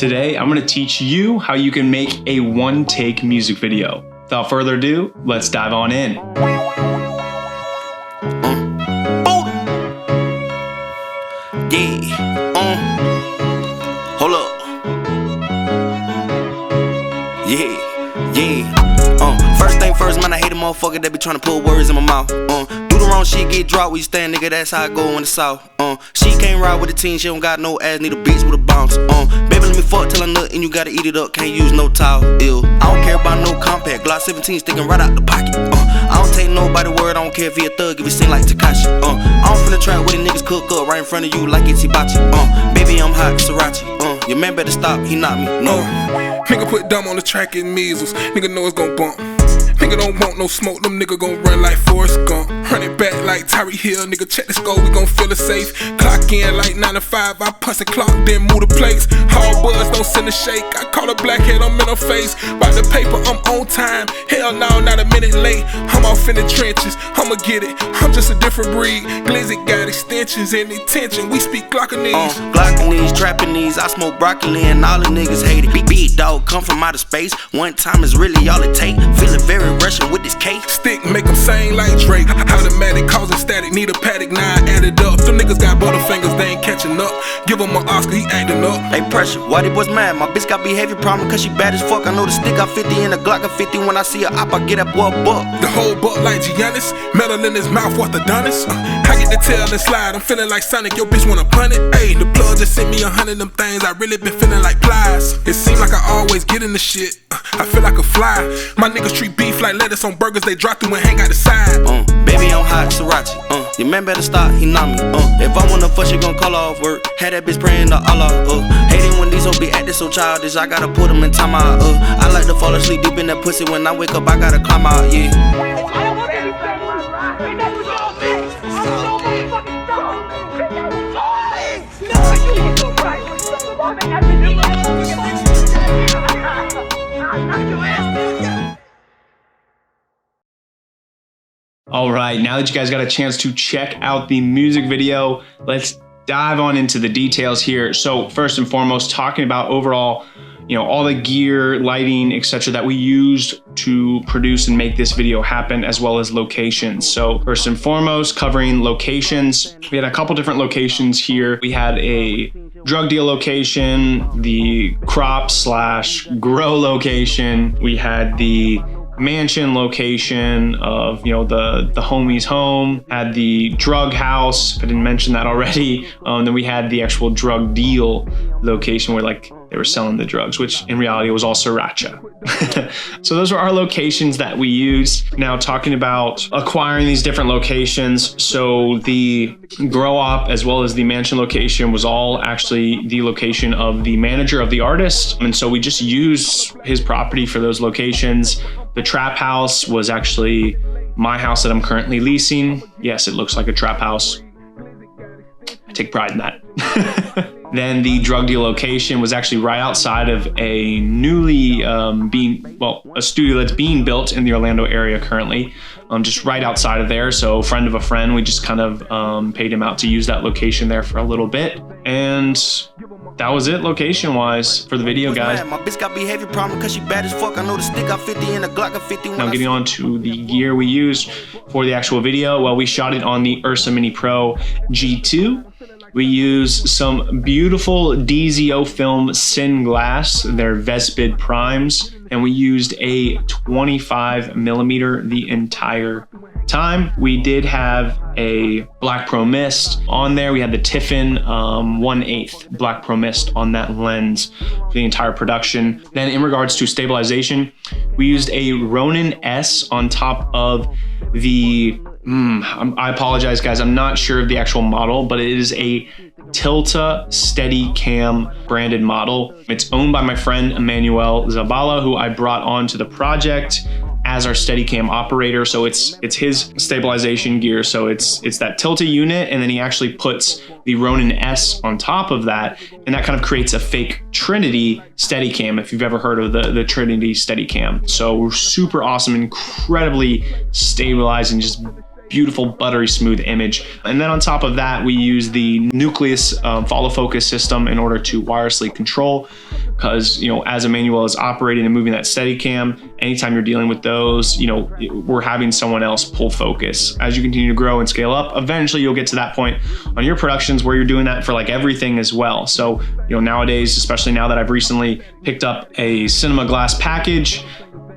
Today, I'm gonna teach you how you can make a one-take music video. Without further ado, let's dive on in. Hold up. First thing first, man, I hate a motherfucker that be trying to put words in my mouth. Do the wrong shit, get dropped where you stand, nigga, that's how I go in the south. She can't ride with a team, she don't got no ass, need a bitch with a bounce. Baby, let me fuck till I nut and you gotta eat it up, can't use no towel, ew. I don't care about no compact, Glock 17 sticking right out the pocket. I don't take nobody word, I don't care if he a thug, if he sing like Takashi. I'm finna trap where the niggas cook up right in front of you like it's hibachi. Baby, I'm hot, Sriracha. Your man better stop, he not me, no. Nigga put dumb on the track in measles, nigga know it's gon' bump. Nigga don't want no smoke, them nigga gon' run like Forrest Gump. Run it back like Tyree Hill, nigga check the score, we gon' feel it safe. Clock in like 9 to 5, I punch the clock, then move the place. Hard buzz, don't send a shake, I call a blackhead, I'm in her face. By the paper, I'm on time, hell no, not a minute late. I'm off in the trenches, I'ma get it, I'm just a different breed. Glizzy got extensions and intention, we speak Glockanese. Glockanese, trapping these, I smoke broccoli and all the niggas hate it. Big dog come from outer space, one time is really all it take. Feeling very Russian with this cake. Stick make them sing like Drake. Automatic causing static, need a paddock, now I add it up. Them niggas got butterfingers, they ain't catching up. Give him an Oscar, he acting up. Hey pressure, why they boys mad? My bitch got behavior problem cause she bad as fuck. I know the stick got 50 and the Glock got 50. When I see a op, I get that boy a buck. The whole buck like Giannis, metal in his mouth, what the dunnest. I get the tail and slide, I'm feeling like Sonic, your bitch wanna punt it. Ayy, the plug just sent me 100 of them things, I really been feeling like plies. It seems like I always get in the shit, I feel like a fly. My niggas treat beef like lettuce on burgers, they drop through and hang out the side. Baby, I'm hot, Sriracha. Your man better stop, he not me. If I wanna fuck, she gon' call off work. Had that bitch praying to Allah. Hating when these hoes be acting so childish, I gotta put them in time out. I like to fall asleep deep in that pussy. When I wake up, I gotta climb out, yeah. All right, now that you guys got a chance to check out the music video, let's dive on into the details here. So first and foremost, talking about overall, all the gear, lighting, etc. that we used to produce and make this video happen, as well as locations. So first and foremost, covering locations. We had a couple different locations here. We had a drug deal location, the crop/grow location. We had the mansion location of the homie's home, had the drug house, I didn't mention that already. Then we had the actual drug deal location where they were selling the drugs, which in reality was all Sriracha. So those were our locations that we used. Now talking about acquiring these different locations, so the grow op as well as the mansion location was all actually the location of the manager of the artist, and so we just used his property for those locations. The trap house was actually my house that I'm currently leasing. Yes, it looks like a trap house. I take pride in that. Then the drug deal location was actually right outside of a newly a studio that's being built in the Orlando area currently, just right outside of there. So a friend of a friend, we just kind of paid him out to use that location there for a little bit. And that was it location wise for the video, guys. My bitch got behavior problem cause she bad as fuck. I know the stick got 50 and the Glock got 50. Now getting on to the gear we used for the actual video. Well, we shot it on the Ursa Mini Pro G2. We used some beautiful DZO film Cine glass, their Vespid primes, and we used a 25mm the entire time. We did have a Black Pro Mist on there. We had the Tiffin 1/8 Black Pro Mist on that lens for the entire production. Then in regards to stabilization, we used a Ronin S on top of the I apologize, guys. I'm not sure of the actual model, but it is a Tilta Steadicam branded model. It's owned by my friend Emmanuel Zabala, who I brought onto the project as our Steadicam operator. So it's his stabilization gear. So it's that Tilta unit, and then he actually puts the Ronin S on top of that, and that kind of creates a fake Trinity Steadicam, if you've ever heard of the Trinity Steadicam. So we're super awesome, incredibly stabilized, and just beautiful, buttery smooth image. And then on top of that, we use the nucleus follow focus system in order to wirelessly control, because, as Emmanuel is operating and moving that Steadicam, anytime you're dealing with those, we're having someone else pull focus. As you continue to grow and scale up, eventually you'll get to that point on your productions where you're doing that for like everything as well. So, nowadays, especially now that I've recently picked up a cinema glass package,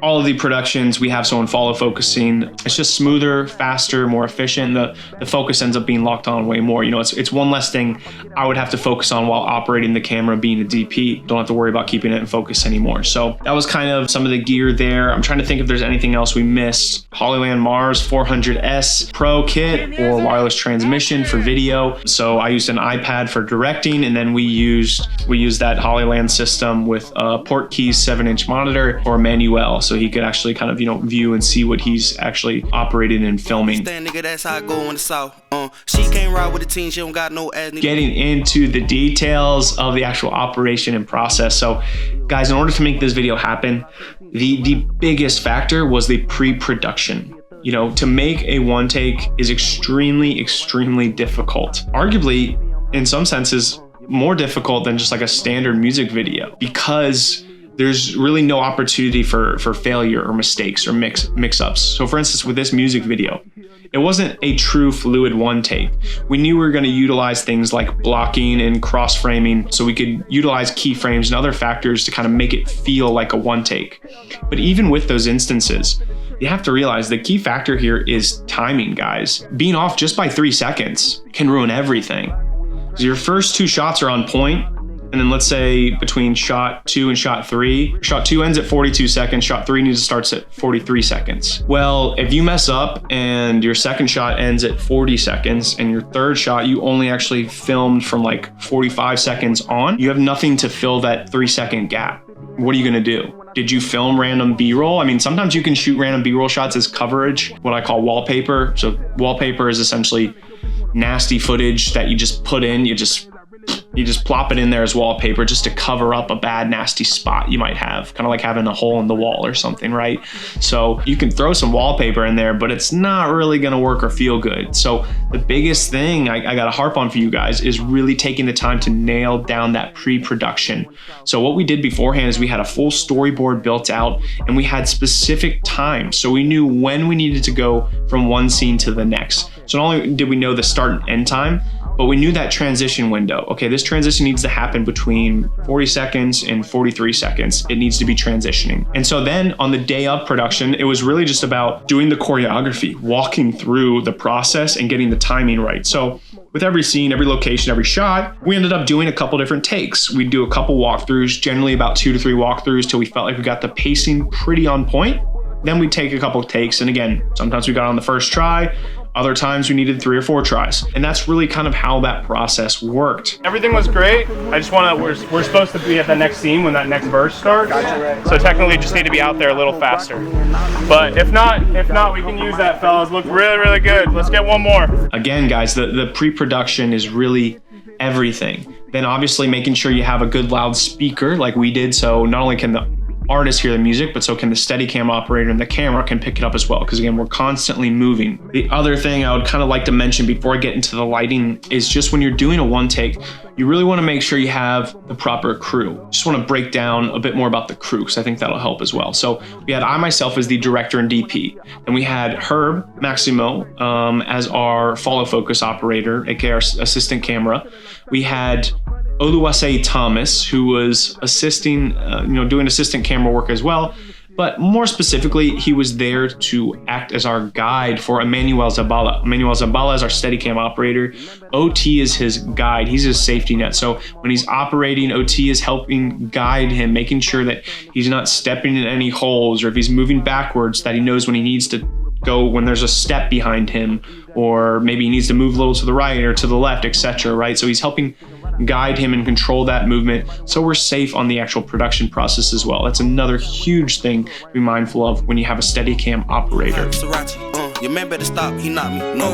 all of the productions, we have someone follow focusing. It's just smoother, faster, more efficient. The focus ends up being locked on way more. It's one less thing I would have to focus on while operating the camera, being a DP. Don't have to worry about keeping it in focus anymore. So that was kind of some of the gear there. I'm trying to think if there's anything else we missed. Hollyland Mars 400S Pro kit or wireless transmission for video. So I used an iPad for directing, and then we used that Hollyland system with a Portkeys 7-inch monitor for Emmanuel, so he could actually kind of view and see what he's actually operating and filming. That's how I go in the South. She can't ride with the team, she don't got no ass. Getting into the details of the actual operation and process. So guys, in order to make this video happen, the biggest factor was the pre-production. To make a one take is extremely, extremely difficult. Arguably, in some senses, more difficult than just like a standard music video, because there's really no opportunity for failure or mistakes or mix-ups. So for instance, with this music video, it wasn't a true fluid one take. We knew we were going to utilize things like blocking and cross framing, so we could utilize keyframes and other factors to kind of make it feel like a one take. But even with those instances, you have to realize the key factor here is timing, guys. Being off just by 3 seconds can ruin everything. So your first 2 shots are on point, and then let's say between shot 2 and shot 3, shot 2 ends at 42 seconds, shot 3 needs to start at 43 seconds. Well, if you mess up and your second shot ends at 40 seconds and your third shot, you only actually filmed from like 45 seconds on, you have nothing to fill that 3-second gap. What are you gonna do? Did you film random B-roll? I mean, sometimes you can shoot random B-roll shots as coverage, what I call wallpaper. So wallpaper is essentially nasty footage that you just put in, you just plop it in there as wallpaper just to cover up a bad, nasty spot you might have, kind of like having a hole in the wall or something, right? So you can throw some wallpaper in there, but it's not really gonna work or feel good. So the biggest thing I gotta harp on for you guys is really taking the time to nail down that pre-production. So what we did beforehand is we had a full storyboard built out, and we had specific times. So we knew when we needed to go from one scene to the next. So not only did we know the start and end time, but we knew that transition window. Okay, this transition needs to happen between 40 seconds and 43 seconds. It needs to be transitioning. And so then on the day of production, it was really just about doing the choreography, walking through the process and getting the timing right. So with every scene, every location, every shot, we ended up doing a couple different takes. We'd do a couple walkthroughs, generally about 2 to 3 walkthroughs till we felt like we got the pacing pretty on point. Then we'd take a couple of takes. And again, sometimes we got on the first try, other times we needed 3 or 4 tries. And that's really kind of how that process worked. Everything was great. I just want to, we're supposed to be at the next scene when that next verse starts. So technically just need to be out there a little faster. But if not, we can use that, fellas. Look really, really good. Let's get one more. Again, guys, the pre-production is really everything. Then obviously making sure you have a good loud speaker like we did. So not only can the artist hear the music, but so can the Steadicam operator, and the camera can pick it up as well, because again, we're constantly moving. The other thing I would kind of like to mention before I get into the lighting is just when you're doing a one take, you really want to make sure you have the proper crew. Just want to break down a bit more about the crew, because I think that'll help as well. So we had I myself as the director and DP, and we had Herb Maximo as our follow focus operator, aka our assistant camera. We had Oluwase Thomas, who was assisting, doing assistant camera work as well. But more specifically, he was there to act as our guide for Emmanuel Zabala. Emmanuel Zabala is our Steadicam operator. OT is his guide. He's his safety net. So when he's operating, OT is helping guide him, making sure that he's not stepping in any holes, or if he's moving backwards, that he knows when he needs to go, when there's a step behind him, or maybe he needs to move a little to the right or to the left, etc. Right? So he's helping guide him and control that movement, so we're safe on the actual production process as well. That's another huge thing to be mindful of when you have a Steadicam operator. Sriracha, your man better stop, he not me, no.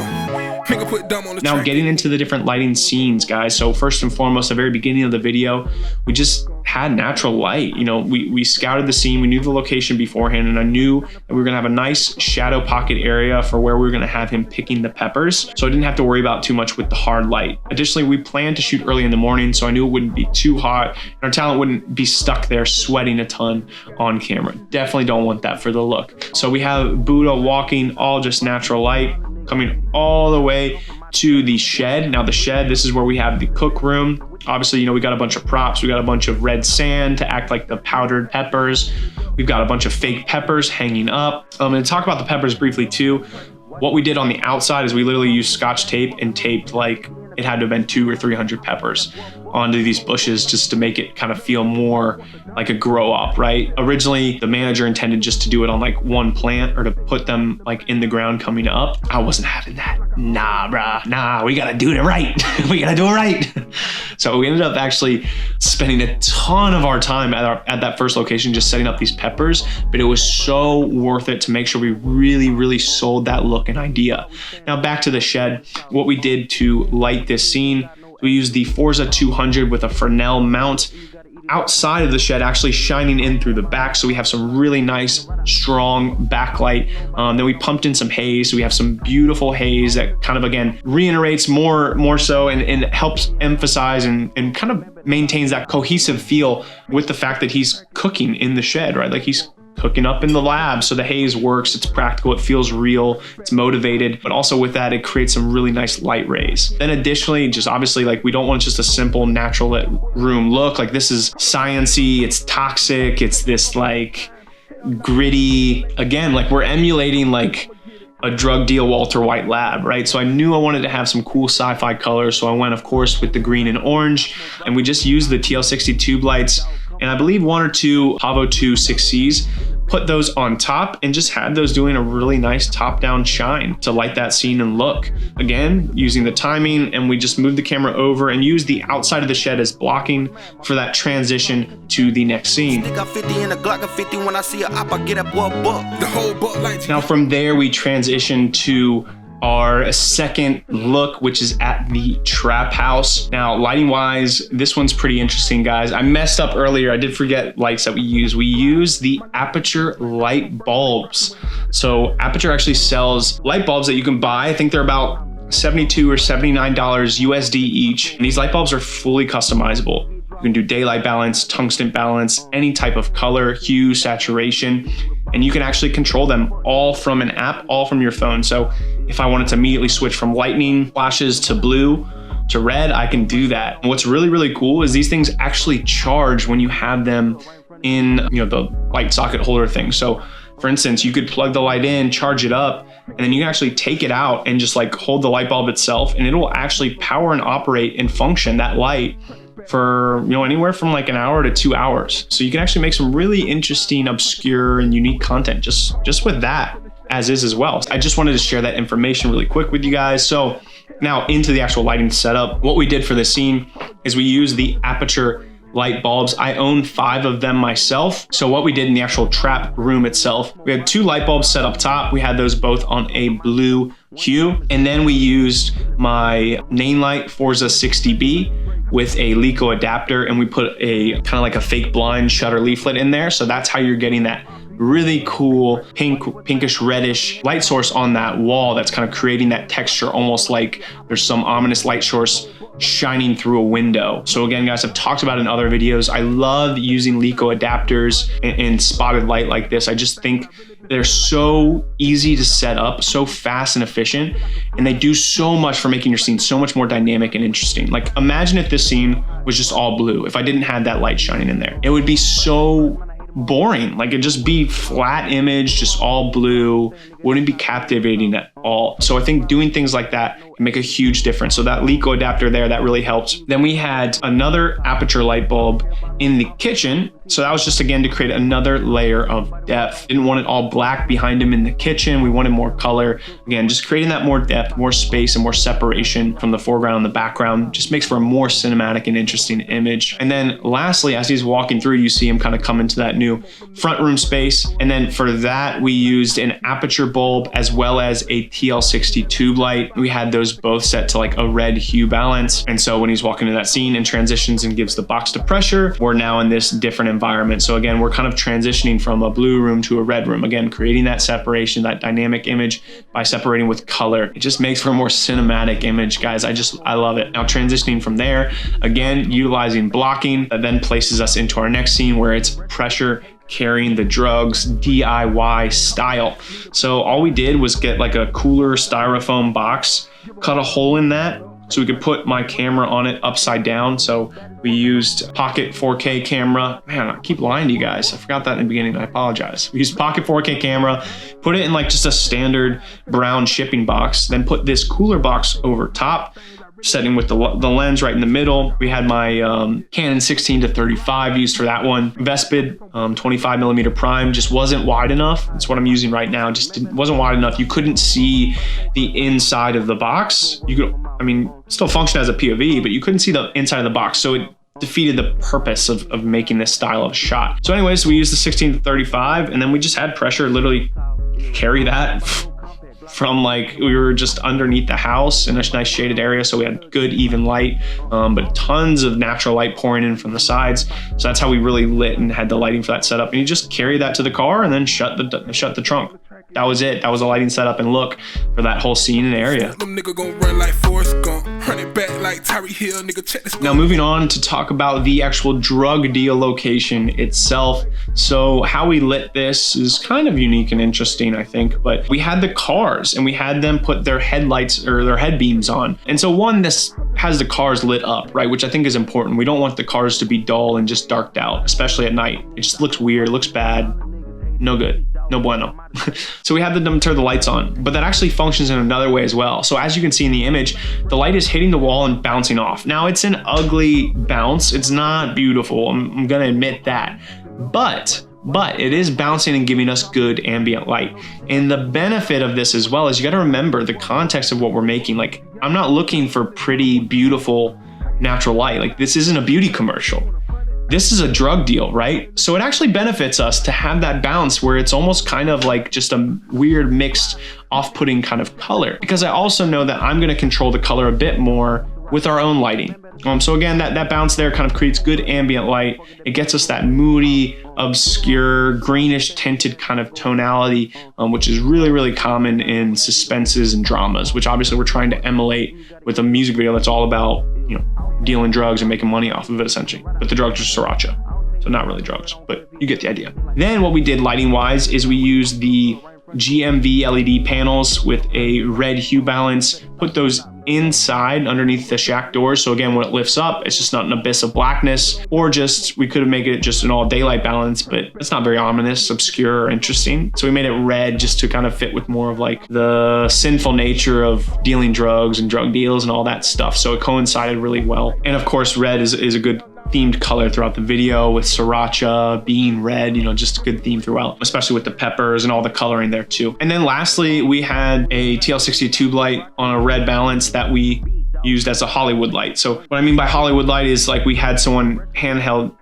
Now getting into the different lighting scenes, guys. So first and foremost, the very beginning of the video, we just had natural light. You know, we scouted the scene, we knew the location beforehand, and I knew that we were gonna have a nice shadow pocket area for where we were gonna have him picking the peppers. So I didn't have to worry about too much with the hard light. Additionally, we planned to shoot early in the morning, so I knew it wouldn't be too hot and our talent wouldn't be stuck there sweating a ton on camera. Definitely don't want that for the look. So we have Buda walking, all just natural light, coming all the way to the shed. Now the shed, this is where we have the cook room. Obviously, you know, we got a bunch of props. We got a bunch of red sand to act like the powdered peppers. We've got a bunch of fake peppers hanging up. I'm gonna talk about the peppers briefly too. What we did on the outside is we literally used Scotch tape and taped like it had to have been 200 or 300 peppers onto these bushes just to make it kind of feel more like a grow up, right? Originally, the manager intended just to do it on like one plant or to put them like in the ground coming up. I wasn't having that. Nah, bruh, nah, we gotta do it right. We gotta do it right. So we ended up actually spending a ton of our time at that first location just setting up these peppers, but it was so worth it to make sure we really sold that look and idea. Now back to the shed, what we did to light this scene, we used the Forza 200 with a Fresnel mount outside of the shed, actually shining in through the back. So we have some really nice, strong backlight. Then we pumped in some haze. So we have some beautiful haze that kind of, again, reiterates more so and helps emphasize and kind of maintains that cohesive feel with the fact that he's cooking in the shed, right? Like he's cooking up in the lab. So the haze works, it's practical, it feels real, it's motivated, but also with that, it creates some really nice light rays. Then additionally, just obviously like we don't want just a simple natural lit room look. Like this is science-y, it's toxic, it's this like gritty, again, like we're emulating like a drug deal Walter White lab, right? So I knew I wanted to have some cool sci-fi colors. So I went, of course, with the green and orange, and we just used the TL60 tube lights, and I believe 1 or 2 Pavo 2 6Cs, put those on top and just had those doing a really nice top-down shine to light that scene and look. Again, using the timing, and we just moved the camera over and used the outside of the shed as blocking for that transition to the next scene. Now from there, we transitioned to our second look, which is at the trap house. Now, lighting wise, this one's pretty interesting, guys. I messed up earlier. I did forget lights that we use. We use the Aperture light bulbs. So Aperture actually sells light bulbs that you can buy. I think they're about $72 or $79 USD each. And these light bulbs are fully customizable. You can do daylight balance, tungsten balance, any type of color, hue, saturation, and you can actually control them all from an app, all from your phone. So if I wanted to immediately switch from lightning flashes to blue to red, I can do that. And what's really cool is these things actually charge when you have them in, you know, the light socket holder thing. So for instance, you could plug the light in, charge it up, and then you can actually take it out and just like hold the light bulb itself, and it will actually power and operate and function that light for, you know, anywhere from like an hour to 2 hours. So you can actually make some really interesting, obscure and unique content just with that as is as well. I just wanted to share that information really quick with you guys. So now into the actual lighting setup. What we did for this scene is we used the Aperture light bulbs. I own 5 of them myself. So what we did in the actual trap room itself, we had 2 light bulbs set up top. We had those both on a blue hue. And then we used my Nainlight Forza 60B with a Lico adapter, and we put a kind of like a fake blind shutter leaflet in there. So that's how you're getting that really cool pinkish reddish light source on that wall that's kind of creating that texture, almost like there's some ominous light source shining through a window. So again, guys, I've talked about in other videos, I love using Lico adapters and spotted light like this. I just think they're so easy to set up, so fast and efficient, and they do so much for making your scene so much more dynamic and interesting. Like imagine if this scene was just all blue, if I didn't have that light shining in there. It would be so boring. Like it'd just be flat image, just all blue, wouldn't be captivating at all. So I think doing things like that can make a huge difference. So that Lico adapter there, that really helps. Then we had another Aperture light bulb in the kitchen. So that was just, again, to create another layer of depth. Didn't want it all black behind him in the kitchen. We wanted more color. Again, just creating that more depth, more space, and more separation from the foreground and the background just makes for a more cinematic and interesting image. And then lastly, as he's walking through, you see him kind of come into that new front room space. And then for that, we used an Aperture bulb as well as a TL60 tube light. We had those cameras both set to like a red hue balance. And so when he's walking into that scene and transitions and gives the box to pressure, we're now in this different environment. So again, we're kind of transitioning from a blue room to a red room. Again, creating that separation, that dynamic image by separating with color. It just makes for a more cinematic image, guys. I love it. Now transitioning from there, again, utilizing blocking that then places us into our next scene where it's pressure carrying the drugs DIY style. So all we did was get like a cooler styrofoam box, cut a hole in that so we could put my camera on it upside down. So we used pocket 4K camera. Man, I keep lying to you guys. I forgot that in the beginning. I apologize. We used pocket 4K camera, put it in like just a standard brown shipping box, then put this cooler box over top, setting with the lens right in the middle. We had my Canon 16-35 used for that one. Vespid 25mm prime just wasn't wide enough. That's what I'm using right now. Wasn't wide enough. You couldn't see the inside of the box. You could, I mean, still function as a POV, but you couldn't see the inside of the box. So it defeated the purpose of making this style of shot. So anyways, we used the 16-35 and then we just had pressure literally carry that from like, we were just underneath the house in a nice shaded area. So we had good even light, but tons of natural light pouring in from the sides. So that's how we really lit and had the lighting for that setup. And you just carry that to the car and then shut the trunk. That was it. That was a lighting setup and look for that whole scene and area. Now moving on to talk about the actual drug deal location itself. So how we lit this is kind of unique and interesting, I think, but we had the cars and we had them put their headlights or their head beams on. And so one, this has the cars lit up, right? Which I think is important. We don't want the cars to be dull and just darked out, especially at night. It just looks weird, looks bad, no good. No bueno. So we have them turn the lights on, but that actually functions in another way as well. So as you can see in the image, the light is hitting the wall and bouncing off. Now it's an ugly bounce. It's not beautiful. I'm gonna admit that, but it is bouncing and giving us good ambient light. And the benefit of this as well is you gotta remember the context of what we're making. Like, I'm not looking for pretty, beautiful, natural light. Like, this isn't a beauty commercial. This is a drug deal, right? So it actually benefits us to have that bounce where it's almost kind of like just a weird mixed off-putting kind of color, because I also know that I'm gonna control the color a bit more with our own lighting. So again, that bounce there kind of creates good ambient light. It gets us that moody, obscure, greenish tinted kind of tonality, which is really, really common in suspenses and dramas, which obviously we're trying to emulate with a music video that's all about, you know, dealing drugs and making money off of it essentially. But the drugs are Sriracha, so not really drugs, but you get the idea. Then what we did lighting wise is we used the GMV LED panels with a red hue balance, put those inside underneath the shack doors. So again, when it lifts up, it's just not an abyss of blackness, or just, we could have made it just an all daylight balance, but it's not very ominous, obscure, or interesting. So we made it red just to kind of fit with more of like the sinful nature of dealing drugs and drug deals and all that stuff. So it coincided really well. And of course, red is a good themed color throughout the video, with Sriracha being red, you know, just a good theme throughout, especially with the peppers and all the coloring there too. And then lastly, we had a TL60 tube light on a red balance that we used as a Hollywood light. So what I mean by Hollywood light is like we had someone handheld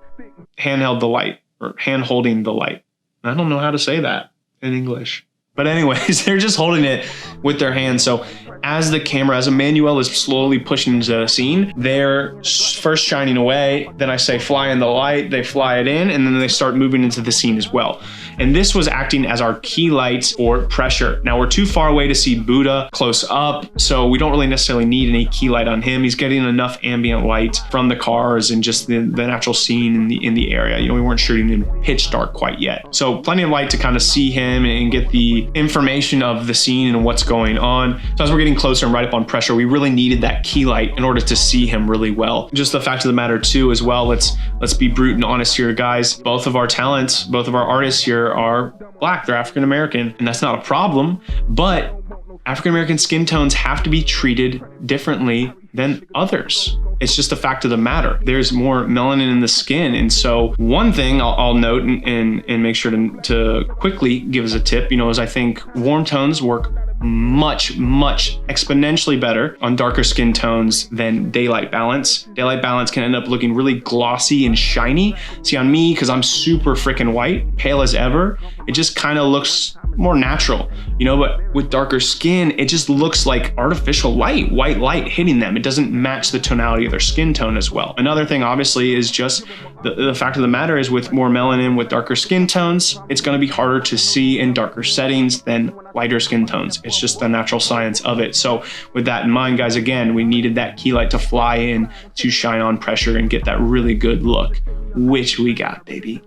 the light, or hand holding the light. I don't know how to say that in English. But anyways, they're just holding it with their hands. So as the camera, as Emmanuel is slowly pushing into the scene, they're first shining away. Then I say fly in the light, they fly it in, and then they start moving into the scene as well. And this was acting as our key lights for pressure. Now we're too far away to see Buda close up, so we don't really necessarily need any key light on him. He's getting enough ambient light from the cars and just the natural scene in the area. You know, we weren't shooting in pitch dark quite yet. So plenty of light to kind of see him and get the information of the scene and what's going on. So as we're getting closer and right up on pressure, we really needed that key light in order to see him really well. Just the fact of the matter too as well, let's be brute and honest here, guys. Both of our talents, both of our artists here are Black, they're African American, and that's not a problem, but African American skin tones have to be treated differently than others. It's just a fact of the matter. There's more melanin in the skin. And so one thing I'll note and make sure to quickly give as a tip, you know, is I think warm tones work much exponentially better on darker skin tones than daylight balance. Daylight balance can end up looking really glossy and shiny. See, on me, because I'm super freaking white, pale as ever, it just kind of looks more natural, you know, but with darker skin, it just looks like artificial light, white light hitting them. It doesn't match the tonality of their skin tone as well. Another thing, obviously, is just the fact of the matter is with more melanin, with darker skin tones, it's going to be harder to see in darker settings than lighter skin tones. It's just the natural science of it. So with that in mind, guys, again, we needed that key light to fly in to shine on pressure and get that really good look, which we got, baby.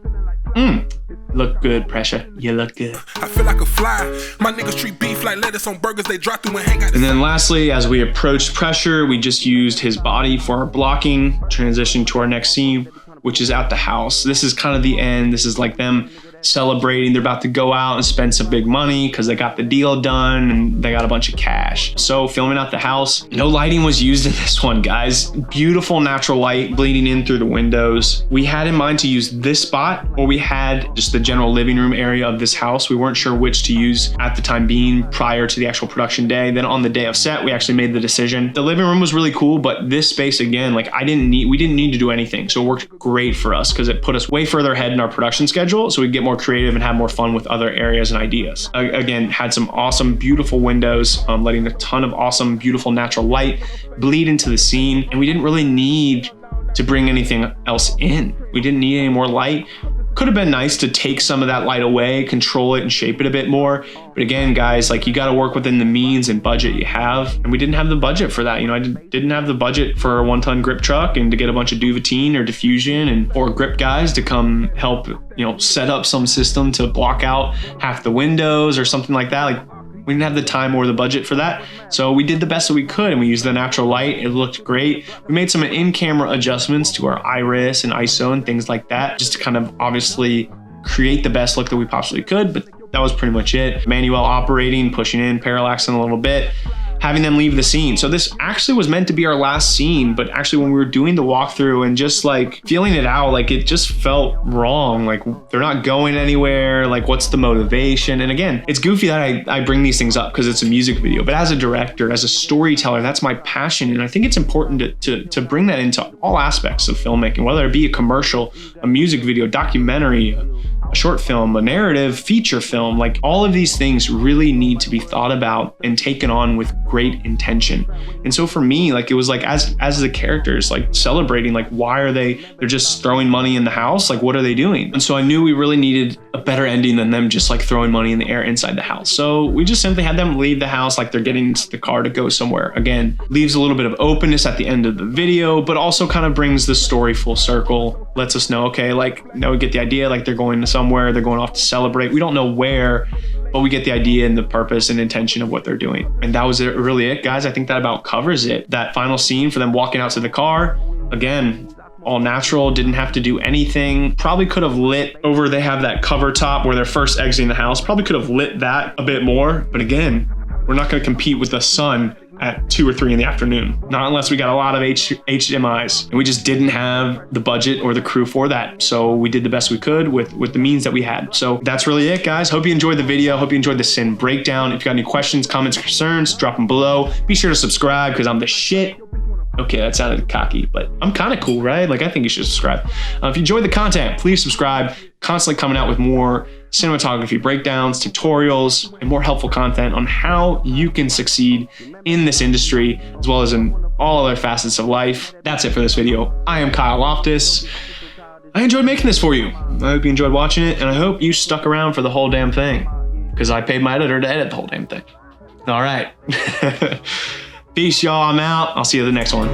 Look good, pressure. You look good. I feel like a fly. My niggas treat beef like lettuce on burgers. They drop through and hang out. And then lastly, as we approached pressure, we just used his body for our blocking, transition to our next scene, which is at the house. This is kind of the end. This is like them celebrating. They're about to go out and spend some big money because they got the deal done and they got a bunch of cash. So filming at the house, no lighting was used in this one, guys. Beautiful natural light bleeding in through the windows. We had in mind to use this spot, or we had just the general living room area of this house. We weren't sure which to use at the time being prior to the actual production day. Then on the day of set, we actually made the decision. The living room was really cool, but this space, again, like we didn't need to do anything. So it worked great for us because it put us way further ahead in our production schedule, so we get more creative and have more fun with other areas and ideas. Again, had some awesome, beautiful windows, letting a ton of awesome, beautiful natural light bleed into the scene. And we didn't really need to bring anything else in. We didn't need any more light. Could have been nice to take some of that light away, control it and shape it a bit more. But again, guys, like you got to work within the means and budget you have. And we didn't have the budget for that. You know, I didn't have the budget for a 1-ton grip truck and to get a bunch of Duvetine or diffusion or grip guys to come help, you know, set up some system to block out half the windows or something like that. Like, we didn't have the time or the budget for that. So we did the best that we could and we used the natural light. It looked great. We made some in-camera adjustments to our iris and ISO and things like that, just to kind of obviously create the best look that we possibly could. But that was pretty much it. Manual operating, pushing in, parallaxing a little bit, having them leave the scene. So this actually was meant to be our last scene, but actually when we were doing the walkthrough and just like feeling it out, like it just felt wrong. Like they're not going anywhere. Like what's the motivation? And again, it's goofy that I bring these things up because it's a music video, but as a director, as a storyteller, that's my passion. And I think it's important to bring that into all aspects of filmmaking, whether it be a commercial, a music video, documentary, a short film, a narrative, feature film. Like all of these things really need to be thought about and taken on with great intention. And so for me, like it was like as the characters, like celebrating, like why are they're just throwing money in the house? Like what are they doing? And so I knew we really needed a better ending than them just like throwing money in the air inside the house. So we just simply had them leave the house like they're getting into the car to go somewhere. Again, leaves a little bit of openness at the end of the video, but also kind of brings the story full circle, lets us know, okay, like now we get the idea, like they're going to somewhere, they're going off to celebrate. We don't know where, but we get the idea and the purpose and intention of what they're doing. And that was really it, guys. I think that about covers it. That final scene for them walking out to the car, again, all natural, didn't have to do anything. Probably could have lit over, they have that cover top where they're first exiting the house. Probably could have lit that a bit more. But again, we're not gonna compete with the sun at 2 or 3 in the afternoon. Not unless we got a lot of HDMIs. And we just didn't have the budget or the crew for that. So we did the best we could with the means that we had. So that's really it, guys. Hope you enjoyed the video. Hope you enjoyed the Sin breakdown. If you got any questions, comments, concerns, drop them below. Be sure to subscribe because I'm the shit. Okay, that sounded cocky, but I'm kind of cool, right? Like, I think you should subscribe. If you enjoyed the content, please subscribe. Constantly coming out with more cinematography breakdowns, tutorials, and more helpful content on how you can succeed in this industry, as well as in all other facets of life. That's it for this video. I am Kyle Loftus. I enjoyed making this for you. I hope you enjoyed watching it, and I hope you stuck around for the whole damn thing, because I paid my editor to edit the whole damn thing. All right. Peace, y'all. I'm out. I'll see you in the next one.